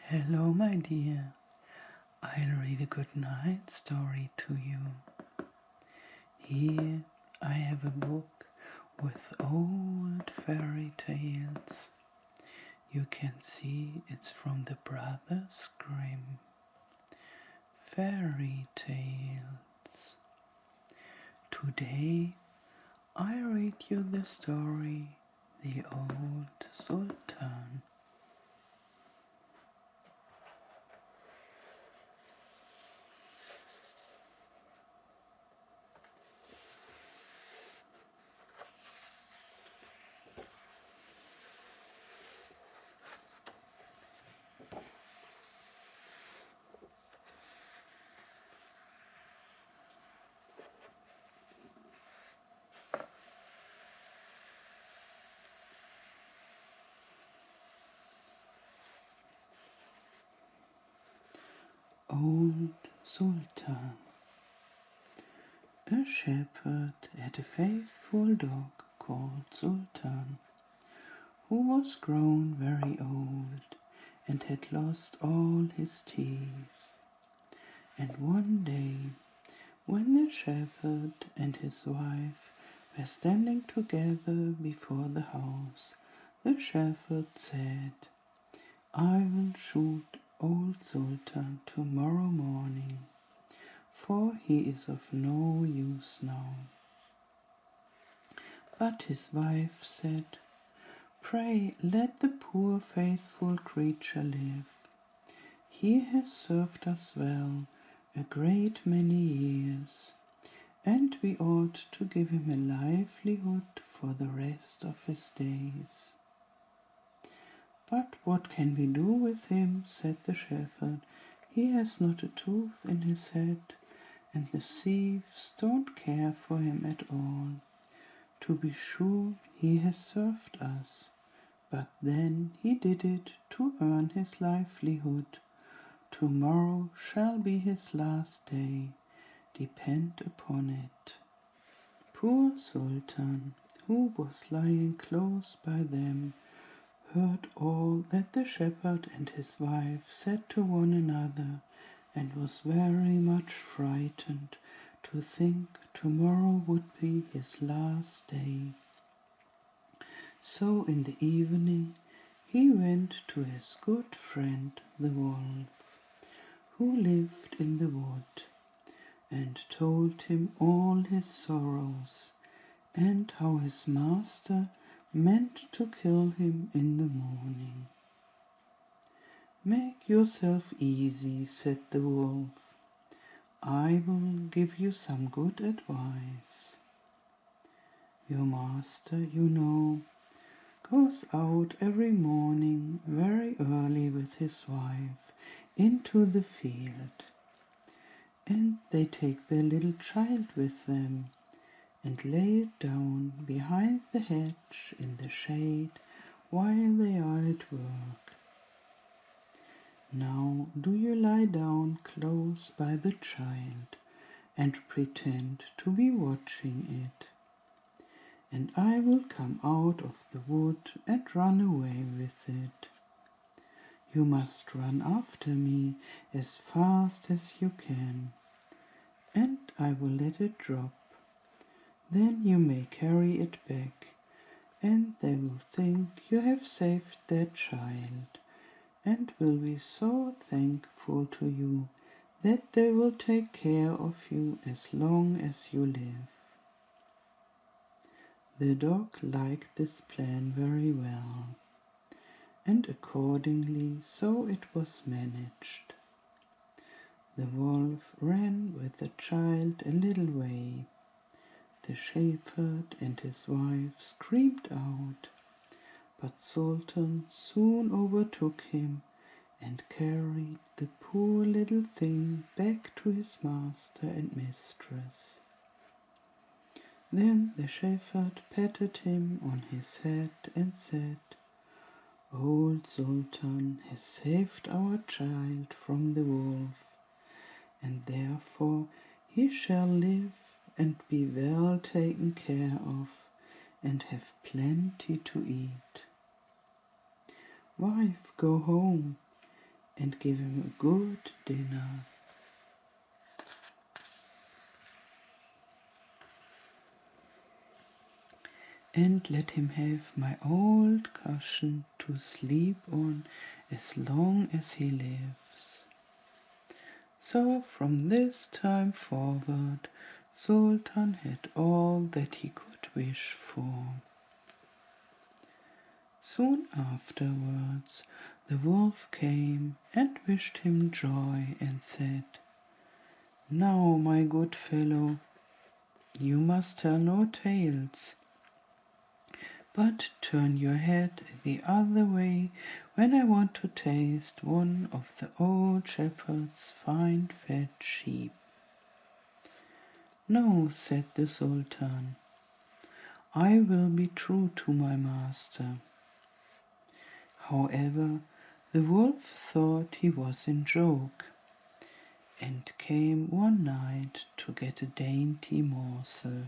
Hello, my dear. I'll read a good night story to you. Here I have a book with old fairy tales. You can see it's from the Brothers Grimm. Fairy tales. Today I read you the story The Old Sultan. Old Sultan. A shepherd had a faithful dog called Sultan, who was grown very old and had lost all his teeth. And one day, when the shepherd and his wife were standing together before the house, the shepherd said, "I will shoot old Sultan tomorrow morning, for he is of no use now." But his wife said, "Pray let the poor faithful creature live. He has served us well a great many years, and we ought to give him a livelihood for the rest of his days." "But what can we do with him?" said the shepherd. "He has not a tooth in his head, and the thieves don't care for him at all. To be sure, he has served us, but then he did it to earn his livelihood. Tomorrow shall be his last day, depend upon it." Poor Sultan, who was lying close by them, heard all that the shepherd and his wife said to one another, and was very much frightened to think tomorrow would be his last day. So in the evening he went to his good friend the wolf, who lived in the wood, and told him all his sorrows, and how his master meant to kill him in the morning. "Make yourself easy," said the wolf. "I will give you some good advice. Your master, you know, goes out every morning very early with his wife into the field, and they take their little child with them and lay it down behind the hedge in the shade while they are at work. Now do you lie down close by the child and pretend to be watching it, and I will come out of the wood and run away with it. You must run after me as fast as you can, and I will let it drop. Then you may carry it back, and they will think you have saved their child, and will be so thankful to you that they will take care of you as long as you live." The dog liked this plan very well, and accordingly so it was managed. The wolf ran with the child a little way. The shepherd and his wife screamed out, but Sultan soon overtook him and carried the poor little thing back to his master and mistress. Then the shepherd patted him on his head and said, "Old Sultan has saved our child from the wolf, and therefore he shall live and be well taken care of, and have plenty to eat. Wife, go home. and give him a good dinner. And let him have my old cushion to sleep on as long as he lives. So from this time forward, Sultan had all that he could wish for. Soon afterwards, the wolf came and wished him joy and said, "Now, my good fellow, you must tell no tales, but turn your head the other way when I want to taste one of the old shepherd's fine fat sheep." "No," said the Sultan, "I will be true to my master." However, the wolf thought he was in joke, and came one night to get a dainty morsel.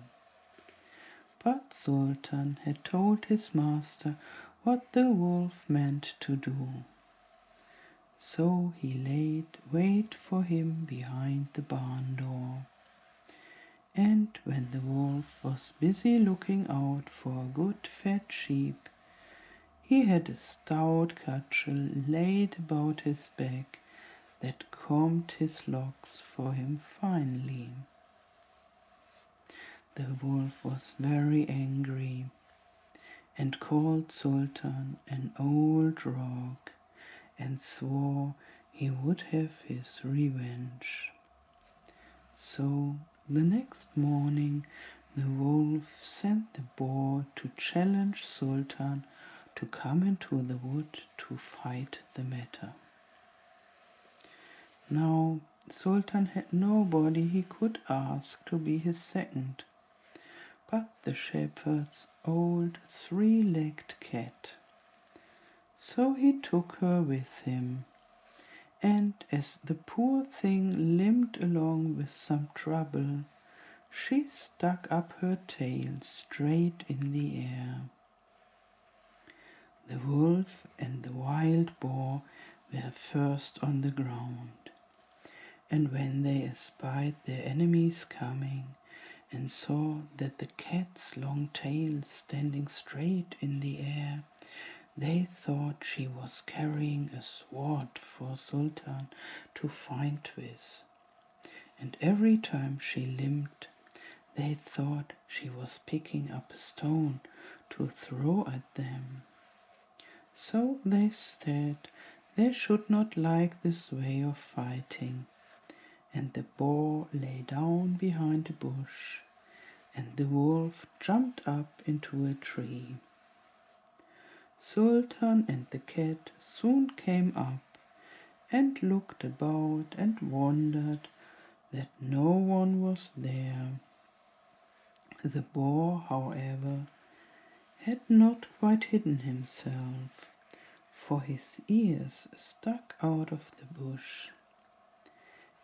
But Sultan had told his master what the wolf meant to do. So he laid wait for him behind the barn door. And when the wolf was busy looking out for a good fat sheep, he had a stout cudgel laid about his back that combed his locks for him finely. The wolf was very angry and called Sultan an old rogue and swore he would have his revenge. So the next morning the wolf sent the boar to challenge Sultan to come into the wood to fight the matter. Now Sultan had nobody he could ask to be his second, but the shepherd's old three-legged cat. So he took her with him, and as the poor thing limped along with some trouble, she stuck up her tail straight in the air. The wolf and the wild boar were first on the ground, and when they espied their enemies coming, and saw that the cat's long tail standing straight in the air, they thought she was carrying a sword for Sultan to fight with, and every time she limped, they thought she was picking up a stone to throw at them. So they said they should not like this way of fighting, and the boar lay down behind a bush, and the wolf jumped up into a tree. Sultan and the cat soon came up, and looked about and wondered that no one was there. The boar, however, had not quite hidden himself, for his ears stuck out of the bush,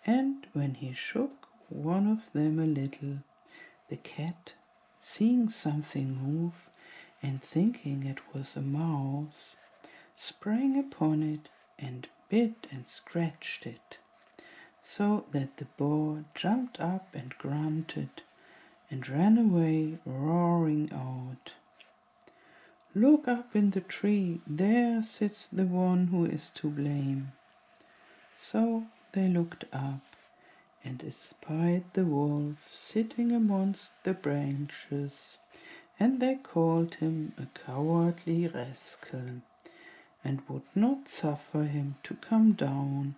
and when he shook one of them a little, the cat, seeing something move and thinking it was a mouse, sprang upon it and bit and scratched it, so that the boar jumped up and grunted and ran away roaring out, "Look up in the tree, there sits the one who is to blame." So they looked up, and espied the wolf sitting amongst the branches, and they called him a cowardly rascal, and would not suffer him to come down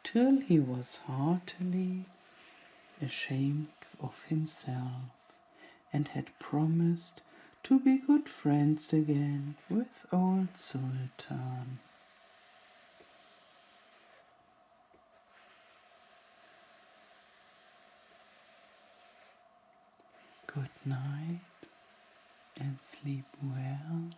till he was heartily ashamed of himself, and had promised to be good friends again with old Sultan. Good night and sleep well.